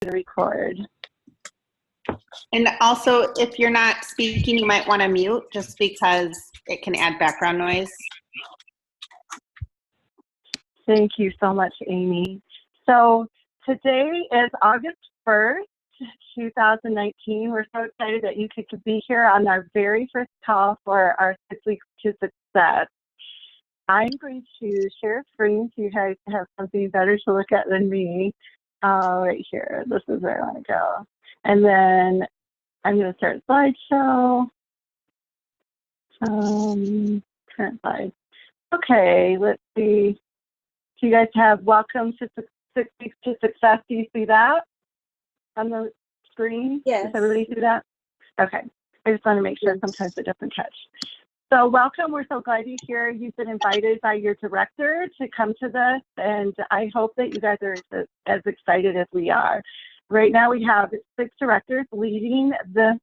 to record. And also, if you're not speaking, you might want to mute just because it can add background noise. Thank you so much, Amy. So today is August 1st, 2019. We're so excited that you could be here on our very first call for our 6 Weeks to Success. I'm going to share screen so you guys have something better to look at than me. Right here, this is where I want to go. And then I'm going to start slideshow. Current slide. Okay, let's see. Do you guys have welcome to 6 Weeks to Success? Do you see that on the screen? Yes. Does everybody see that? Okay. I just want to make sure sometimes it doesn't catch. So welcome. We're so glad you're here. You've been invited by your director to come to this, and I hope that you guys are as excited as we are. Right now we have 6 directors leading this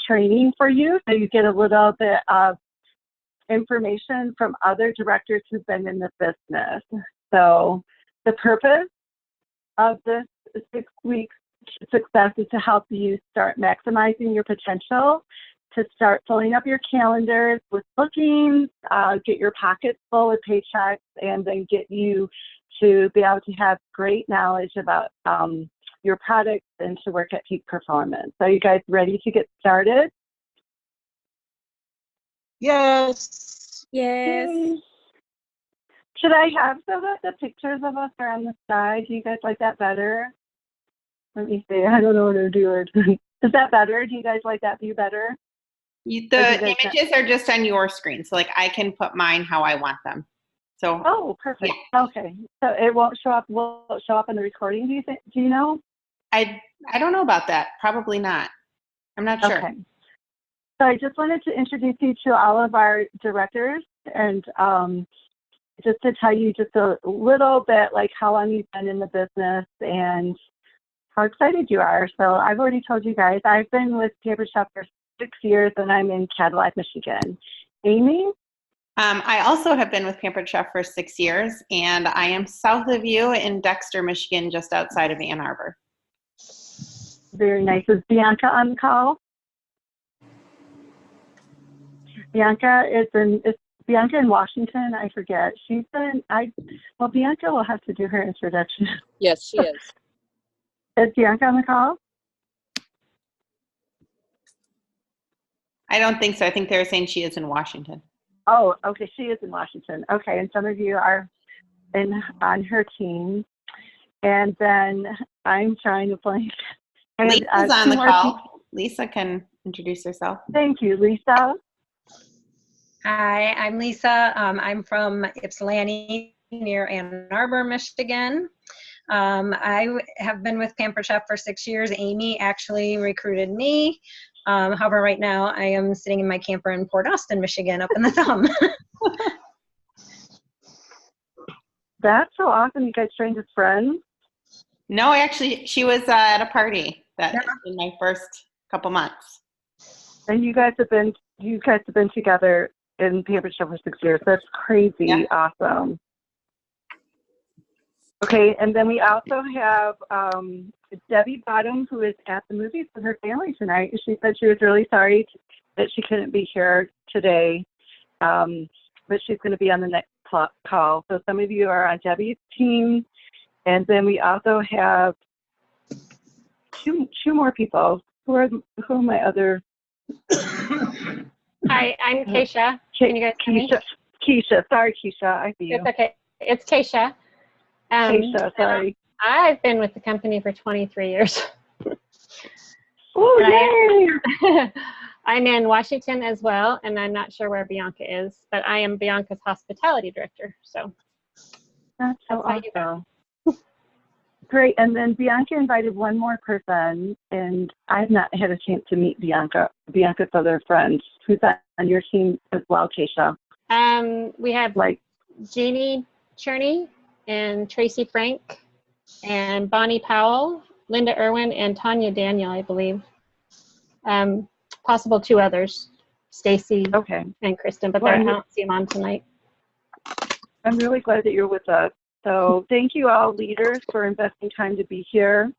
training for you, so you get a little bit of information from other directors who've been in the business. So the purpose of this 6 Weeks to Success is to help you start maximizing your potential, to start filling up your calendars with bookings, get your pockets full with paychecks, and then get you to be able to have great knowledge about your products and to work at peak performance. Are you guys ready to get started? Yes. Yes. Yay. Should I have so that the pictures of us are on the side? Do you guys like that better? Let me see. I don't know what to do. Is that better? Do you guys like that view better? The images are just on your screen, so like I can put mine how I want them. So. Oh, perfect. Yeah. Okay. So it won't show up. Will it show up in the recording? Do you think? Do you know? I don't know about that. Probably not. I'm not sure. Okay. So I just wanted to introduce you to all of our directors and just to tell you just a little bit like how long you've been in the business and how excited you are. So I've already told you guys, I've been with Pampered Chef for 6 years and I'm in Cadillac, Michigan. Amy? I also have been with Pampered Chef for 6 years, and I am south of you in Dexter, Michigan, just outside of Ann Arbor. Very nice. Is Bianca on the call? Bianca is Bianca in Washington? I forget. She's been, well, Bianca will have to do her introduction. Yes, she is. Is Bianca on the call? I don't think so. I think they were saying she is in Washington. Oh, okay. She is in Washington. Okay. And some of you are on her team. And then I'm trying to blank. Lisa's on the call. Lisa can introduce herself. Thank you, Lisa. Hi, I'm Lisa. I'm from Ypsilanti near Ann Arbor, Michigan. I have been with Pampered Chef for 6 years. Amy actually recruited me. However, right now I am sitting in my camper in Port Austin, Michigan, up in the thumb. That's so awesome. You guys trained as friends? No, actually, she was at a party in my first couple months. And you guys have been together in Pampered Chef for 6 years. That's crazy. Yeah. Awesome. Okay, and then we also have Debbie Bottom, who is at the movies with her family tonight. She said she was really sorry that she couldn't be here today, but she's going to be on the next call. So some of you are on Debbie's team, and then we also have two more people. Who are my other? Hi, I'm Keisha. Can you guys hear me? Keisha. Sorry, Keisha. I see you. It's okay. It's Keisha. Keisha, sorry. I've been with the company for 23 years. Oh, yay! I'm in Washington as well, and I'm not sure where Bianca is, but I am Bianca's hospitality director. So that's so awesome. Great. And then Bianca invited one more person, and I've not had a chance to meet Bianca's other friend. Who's on your team as well, Keisha? We have Jeannie Cherney and Tracy Frank and Bonnie Powell, Linda Irwin, and Tanya Daniel, I believe. Possible 2 others, Stacy and Kristen, but I don't see them on tonight. I'm really glad that you're with us. So thank you all leaders for investing time to be here.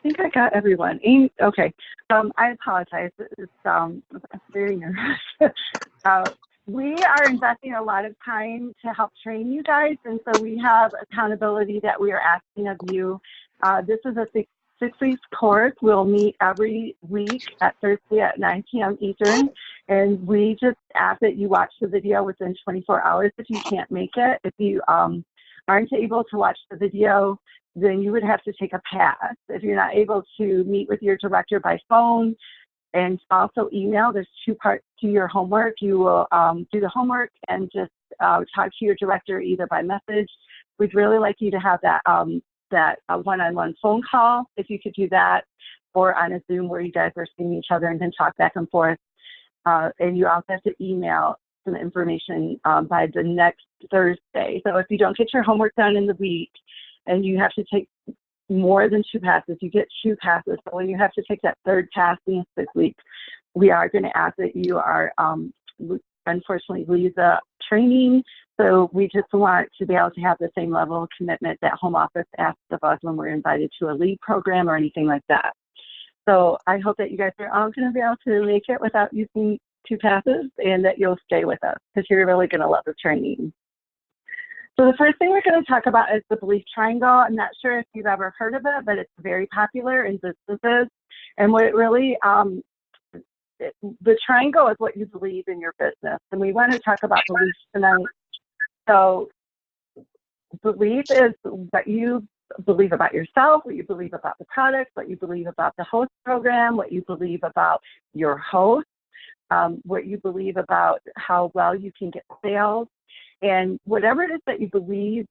think I got everyone. Amy, okay. I apologize. It's I'm very nervous. We are investing a lot of time to help train you guys, and so we have accountability that we are asking of you. This is a six-week course. We'll meet every week at Thursday at 9 p.m. Eastern, and we just ask that you watch the video within 24 hours if you can't make it. If you aren't able to watch the video, then you would have to take a pass. If you're not able to meet with your director by phone and also email, there's two parts to your homework. You will do the homework and just talk to your director either by message. We'd really like you to have that one-on-one phone call, if you could do that, or on a Zoom where you guys are seeing each other and can talk back and forth. And you also have to email some information by the next Thursday. So if you don't get your homework done in the week and you have to take more than 2 passes, you get 2 passes. So when you have to take that third pass in 6 weeks, we are going to ask that you are unfortunately leave the training. So we just want to be able to have the same level of commitment that home office asks of us when we're invited to a lead program or anything like that. So I hope that you guys are all going to be able to make it without using 2 passes, and that you'll stay with us because you're really going to love the training. So the first thing we're going to talk about is the belief triangle. I'm not sure if you've ever heard of it, but it's very popular in businesses. And what it really, the triangle is what you believe in your business. And we want to talk about beliefs tonight. So belief is what you believe about yourself, what you believe about the product, what you believe about the host program, what you believe about your host, what you believe about how well you can get sales. And whatever it is that you believe,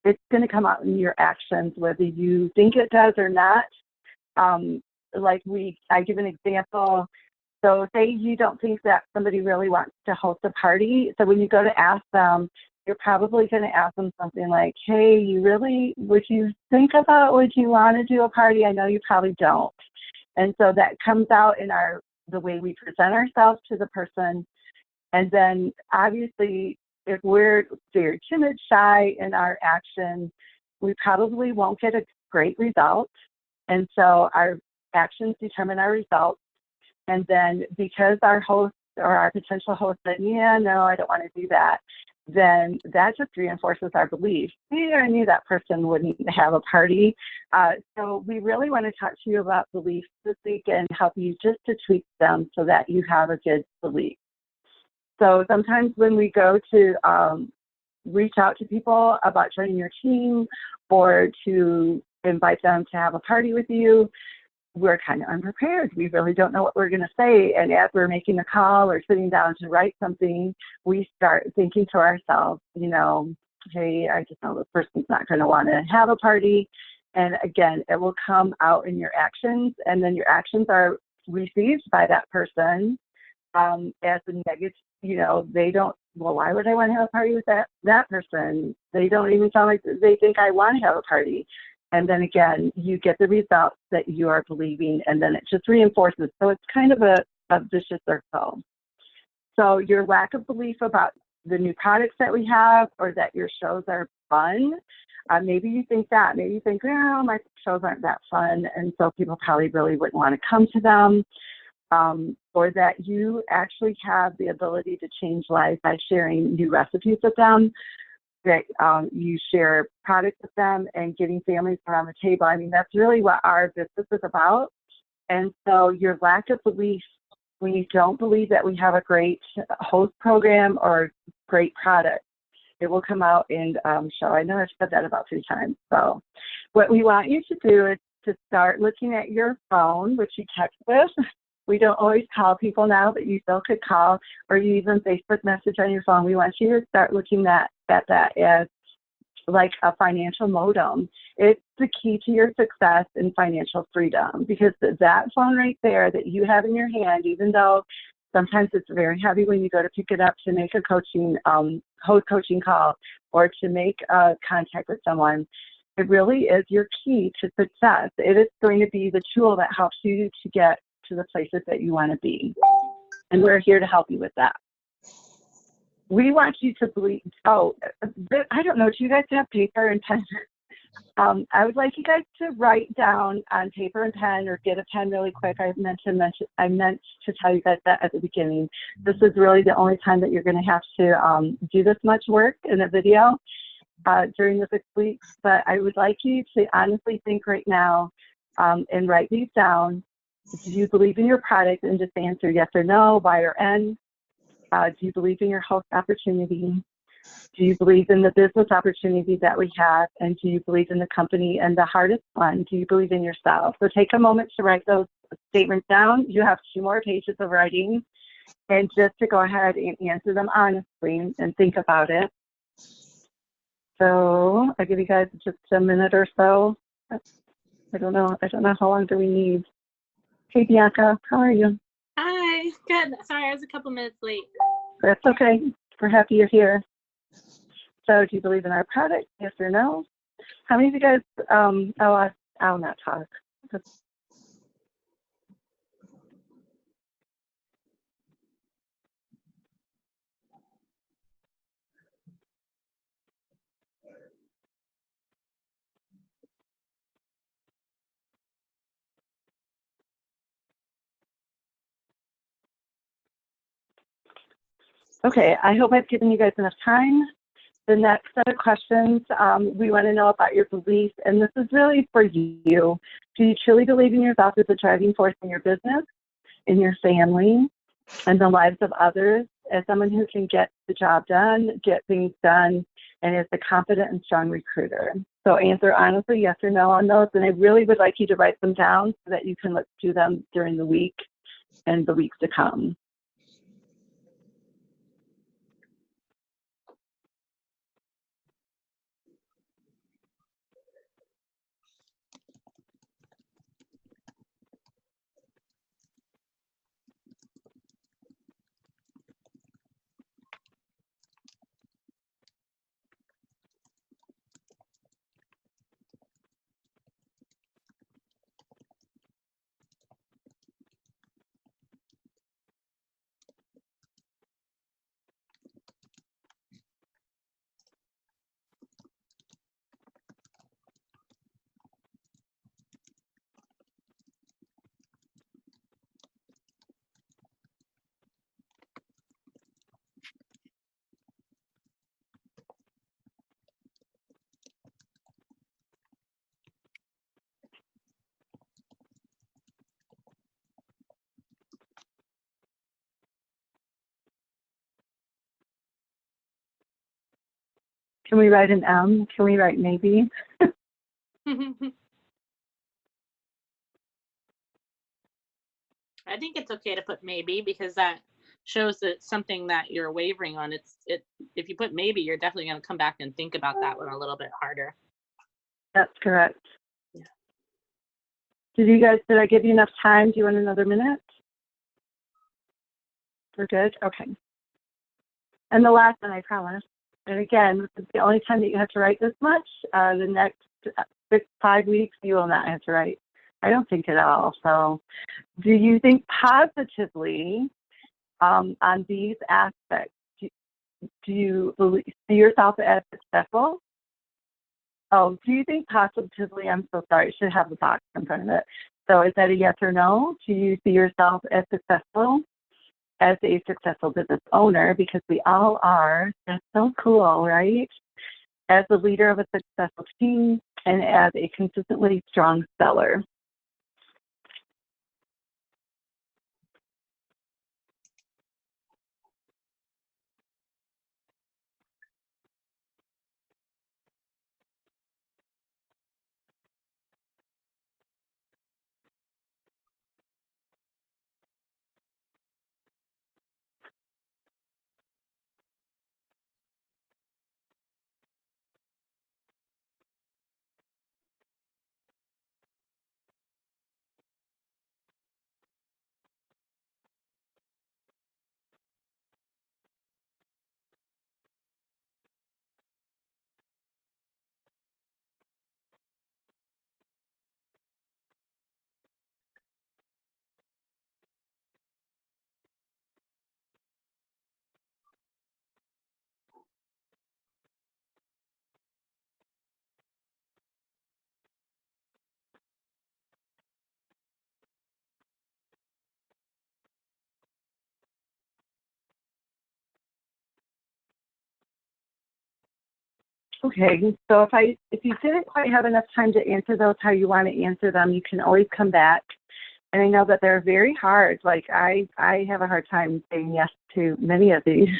it's going to come out in your actions, whether you think it does or not. I give an example. So say you don't think that somebody really wants to host a party. So when you go to ask them, you're probably going to ask them something like, hey, would you want to do a party? I know you probably don't. And so that comes out in the way we present ourselves to the person. And then obviously, if we're very timid, shy in our action, we probably won't get a great result. And so our actions determine our results. And then because our host or our potential host said, yeah, no, I don't want to do that, then that just reinforces our belief. Yeah, I knew that person wouldn't have a party. So we really want to talk to you about beliefs this week and help you just to tweak them so that you have a good belief. So sometimes when we go to reach out to people about joining your team or to invite them to have a party with you, we're kind of unprepared. We really don't know what we're going to say. And as we're making a call or sitting down to write something, we start thinking to ourselves, hey, I just know this person's not going to want to have a party. And again, it will come out in your actions, and then your actions are received by that person as a negative. They don't, well, why would I want to have a party with that person? They don't even sound like they think I want to have a party. And then again, you get the results that you are believing, and then it just reinforces. So it's kind of a vicious circle. So your lack of belief about the new products that we have, or that your shows are fun, maybe you think that. Maybe you think, oh, my shows aren't that fun, and so people probably really wouldn't want to come to them. Or that you actually have the ability to change lives by sharing new recipes with them, that you share products with them and getting families around the table. I mean, that's really what our business is about. And so your lack of belief, when you don't believe that we have a great host program or great product, it will come out in show. I know I've said that about 3 times. So what we want you to do is to start looking at your phone, which you text with. We don't always call people now, but you still could call, or you even Facebook message on your phone. We want you to start looking at that as like a financial modem. It's the key to your success and financial freedom, because that phone right there that you have in your hand, even though sometimes it's very heavy when you go to pick it up to make a host coaching call or to make contact with someone, it really is your key to success. It is going to be the tool that helps you to get to the places that you want to be. And we're here to help you with that. We want you to believe, I don't know, do you guys have paper and pen? I would like you guys to write down on paper and pen, or get a pen really quick. I meant to tell you guys that at the beginning. This is really the only time that you're going to have to do this much work in a video during the 6 weeks. But I would like you to honestly think right now and write these down. Do you believe in your product? And just answer yes or no, Y or N. Do you believe in your host opportunity? Do you believe in the business opportunity that we have? And do you believe in the company? And the hardest one, do you believe in yourself? So take a moment to write those statements down. You have 2 more pages of writing. And just to go ahead and answer them honestly and think about it. So I'll give you guys just a minute or so. I don't know how long do we need. Hey, Bianca, how are you? Hi, good. Sorry, I was a couple minutes late. That's okay. We're happy you're here. So do you believe in our product? Yes or no? How many of you guys, I'll not talk. Okay, I hope I've given you guys enough time. The next set of questions, we want to know about your beliefs, and this is really for you. Do you truly believe in yourself as a driving force in your business, in your family, and the lives of others, as someone who can get the job done, get things done, and is a confident and strong recruiter? So answer honestly, yes or no on those, and I really would like you to write them down so that you can look through them during the week and the weeks to come. Can we write an M? Can we write maybe? I think it's okay to put maybe, because that shows that something that you're wavering on. If you put maybe, you're definitely going to come back and think about that one a little bit harder. That's correct. Yeah. Did I give you enough time? Do you want another minute? We're good? Okay. And the last one, I promise. And again, this is the only time that you have to write this much. The next 5 weeks, you will not have to write, I don't think, at all. So do you think positively on these aspects? Do you see yourself as successful? Oh, do you think positively? I'm so sorry. It should have the box in front of it. So is that a yes or no? Do you see yourself as successful, as a successful business owner? Because we all are. That's so cool, right? As a leader of a successful team and as a consistently strong seller. Okay, so if you didn't quite have enough time to answer those how you want to answer them, you can always come back. And I know that they're very hard. Like I have a hard time saying yes to many of these.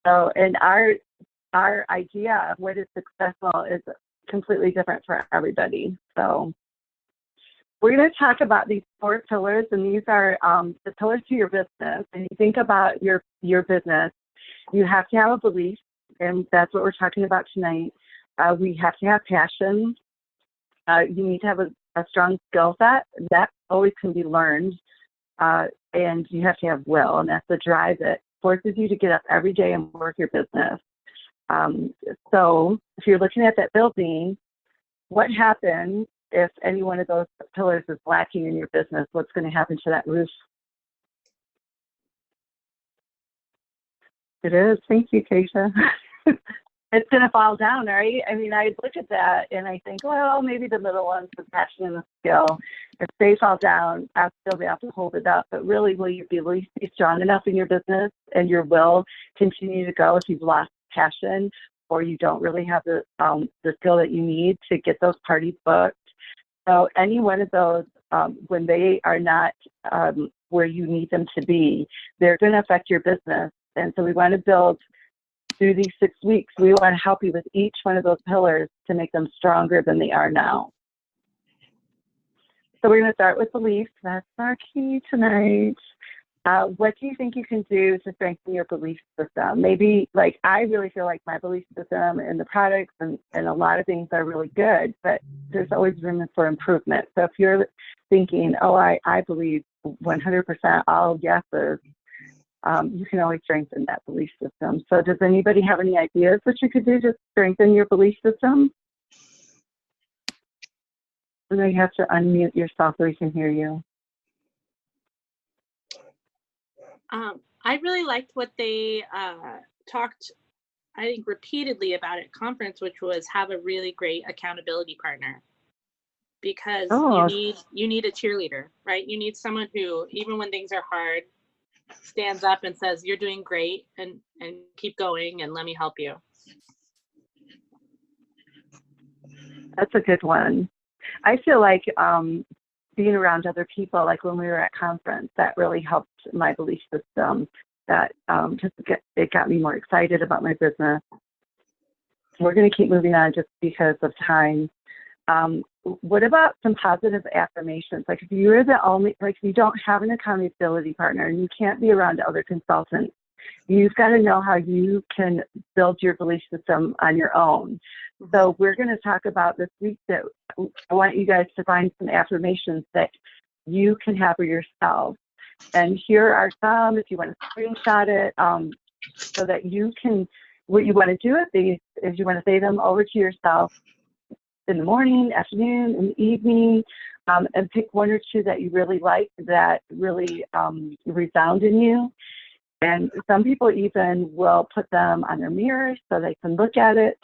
So, and our idea of what is successful is completely different for everybody. So we're going to talk about these 4 pillars, and these are the pillars to your business. And you think about your business, you have to have a belief, and that's what we're talking about tonight. We have to have passion. You need to have a strong skill set. That always can be learned. And you have to have will, and that's the drive that forces you to get up every day and work your business. So if you're looking at that building, what happens if any one of those pillars is lacking in your business? What's going to happen to that roof? It is. Thank you, Keisha. It's going to fall down, right? I mean, I look at that and I think, well, maybe the middle one's the passion and the skill. If they fall down, I'll still be able to hold it up. But really, will you be at least be strong enough in your business and your will continue to go if you've lost passion or you don't really have the skill that you need to get those parties booked? So any one of those, when they are not where you need them to be, they're going to affect your business. And so we want to build through these 6 weeks, we want to help you with each one of those pillars to make them stronger than they are now. So we're going to start with belief. That's our key tonight. What do you think you can do to strengthen your belief system? Maybe, like, I really feel like my belief system and the products and a lot of things are really good, but there's always room for improvement. So if you're thinking, oh, I believe 100% all yeses, you can always strengthen that belief system. So does anybody have any ideas what you could do to strengthen your belief system? And then you have to unmute yourself so we can hear you. I really liked what they talked, I think, repeatedly about at conference, which was have a really great accountability partner. Because you need a cheerleader, right? You need someone who, even when things are hard, stands up and says, you're doing great, and keep going, and let me help you. That's a good one. I feel like being around other people, like when we were at conference, that really helped my belief system. That it got me more excited about my business. We're going to keep moving on just because of time. What about some positive affirmations? Like if you're the only, like if you don't have an accountability partner and you can't be around other consultants, you've got to know how you can build your belief system on your own. So we're going to talk about this week that I want you guys to find some affirmations that you can have for yourself. And here are some, if you want to screenshot it, so that you can, what you want to do with these is you want to say them over to yourself in the morning, afternoon, and evening, and pick one or two that you really like, that really resound in you. And some people even will put them on their mirrors so they can look at it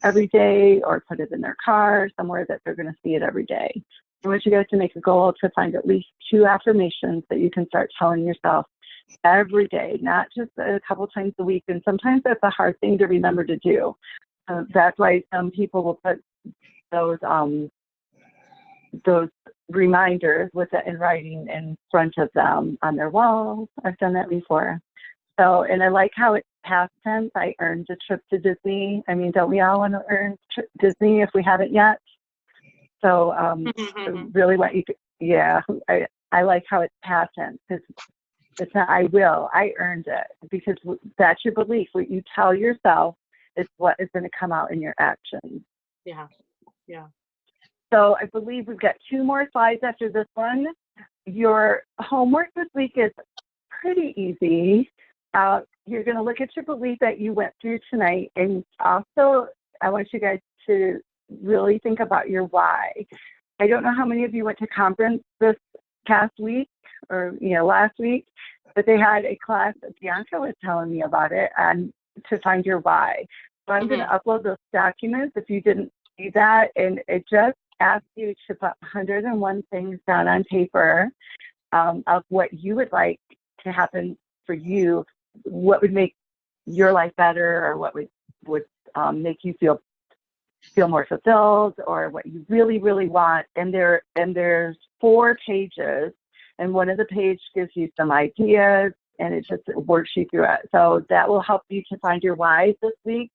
every day, or put it in their car somewhere that they're going to see it every day. I want you guys to make a goal to find at least 2 affirmations that you can start telling yourself every day, not just a couple times a week. And sometimes that's a hard thing to remember to do. That's why some people will put those reminders with it in writing in front of them on their walls. I've done that before. So, and I like how it's past tense. I earned a trip to Disney. I mean, don't we all want to earn Disney if we haven't yet? So I really want you to, yeah, I like how it's past tense, because it's not I will, I earned it, because that's your belief. What you tell yourself is what is going to come out in your actions. Yeah, yeah. So I believe we've got 2 more slides after this one. Your homework this week is pretty easy. You're going to look at your belief that you went through tonight, and also I want you guys to really think about your why. I don't know how many of you went to conference this past week or last week, but they had a class, Bianca was telling me about it, and to find your why. So I'm going to upload those documents if you didn't see that, and it just asks you to put 101 things down on paper of what you would like to happen for you, what would make your life better, or what would make you feel feel more fulfilled or what you really, really want. And there's 4 pages, and one of the pages gives you some ideas, and it just works you through it. So that will help you to find your whys this week.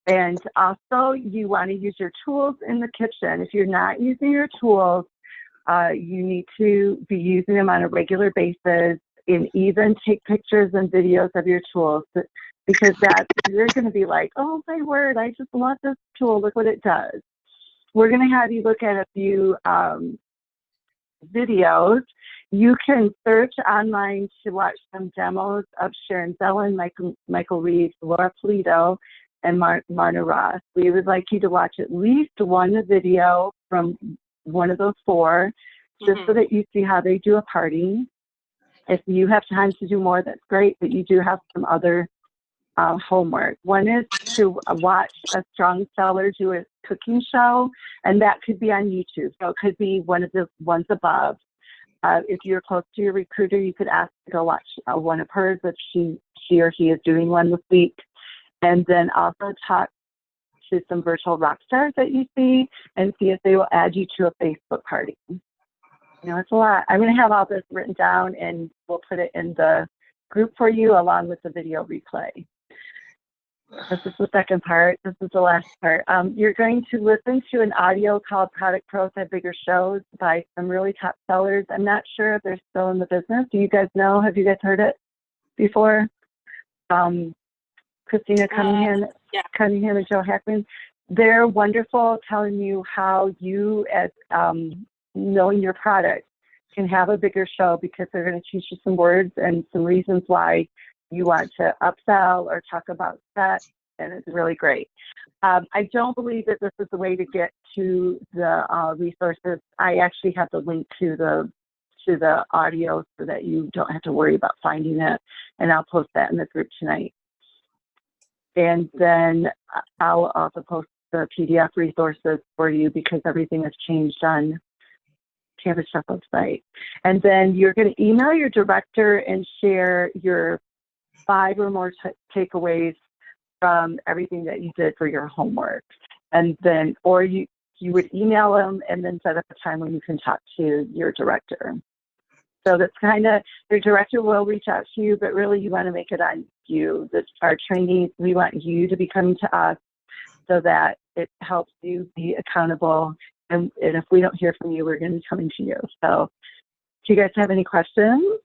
And also, you want to use your tools in the kitchen. If you're not using your tools, you need to be using them on a regular basis, and even take pictures and videos of your tools, because you're going to be like, oh my word, I just love this tool. Look what it does. We're going to have you look at a few videos. You can search online to watch some demos of Sharon Zellin, Michael Reeves, Laura Polito, and Marna Ross. We would like you to watch at least one video from one of those 4, just so that you see how they do a party. If you have time to do more, that's great, but you do have some other homework. One is to watch a strong seller do a cooking show, and that could be on YouTube. So it could be one of the ones above. If you're close to your recruiter, you could ask to go watch one of hers if she or he is doing one this week. And then also talk to some virtual rock stars that you see and see if they will add you to a Facebook party. You know, it's a lot. I'm going to have all this written down, and we'll put it in the group for you along with the video replay. This is the second part. This is the last part. You're going to listen to an audio called Product Pros Have Bigger Shows by some really top sellers. I'm not sure if they're still in the business. Do you guys know? Have you guys heard it before? Christina Cunningham, Cunningham and Joe Hackman. They're wonderful, telling you how you, as knowing your product, can have a bigger show, because they're going to teach you some words and some reasons why you want to upsell or talk about that, and it's really great. I don't believe that this is the way to get to the resources. I actually have the link to the audio so that you don't have to worry about finding it, and I'll post that in the group tonight. And then I'll also post the PDF resources for you, because everything has changed on Campus Chef website. And then you're going to email your director and share your 5 or more takeaways from everything that you did for your homework. And then, or you would email them and then set up a time when you can talk to your director. So that's kind of, your director will reach out to you, but really you want to make it on you. Our trainees, we want you to be coming to us so that it helps you be accountable. And if we don't hear from you, we're going to be coming to you. So do you guys have any questions?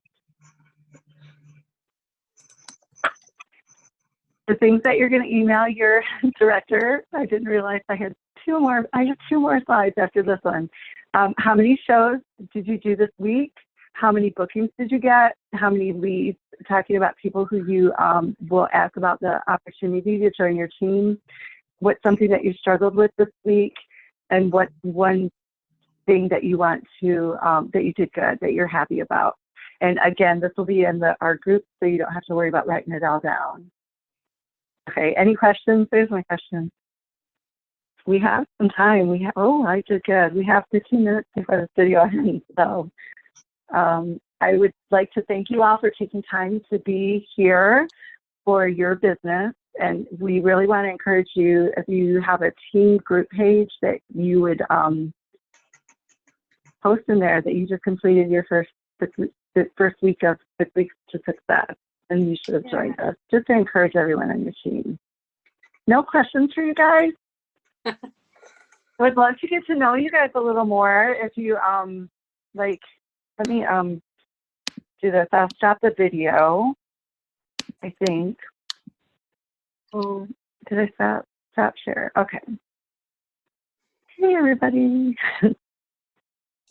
The things that you're going to email your director, I didn't realize I have 2 more slides after this one. How many shows did you do this week? How many bookings did you get? How many leads? Talking about people who you will ask about the opportunity to join your team. What's something that you struggled with this week? And what's one thing that you want to, that you did good, that you're happy about? And again, this will be in our group, so you don't have to worry about writing it all down. Okay, any questions? There's my question. We have some time. Oh, I did good. We have 15 minutes before this video ends. So I would like to thank you all for taking time to be here for your business. And we really want to encourage you, if you have a team group page, that you would post in there that you just completed your first week of 6 weeks to success, and you should have joined us, just to encourage everyone on your team. No questions for you guys? I would love to get to know you guys a little more. If you let me do this. I'll stop the video, I think. Oh, did I stop share? Okay. Hey, everybody.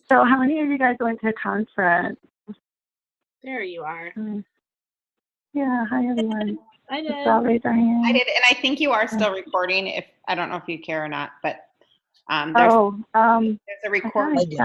So how many of you guys went to a conference? There you are. Yeah, hi, everyone. I did. So raise our hand. I did, and I think you are still recording. If I don't know if you care or not, but there's a recording.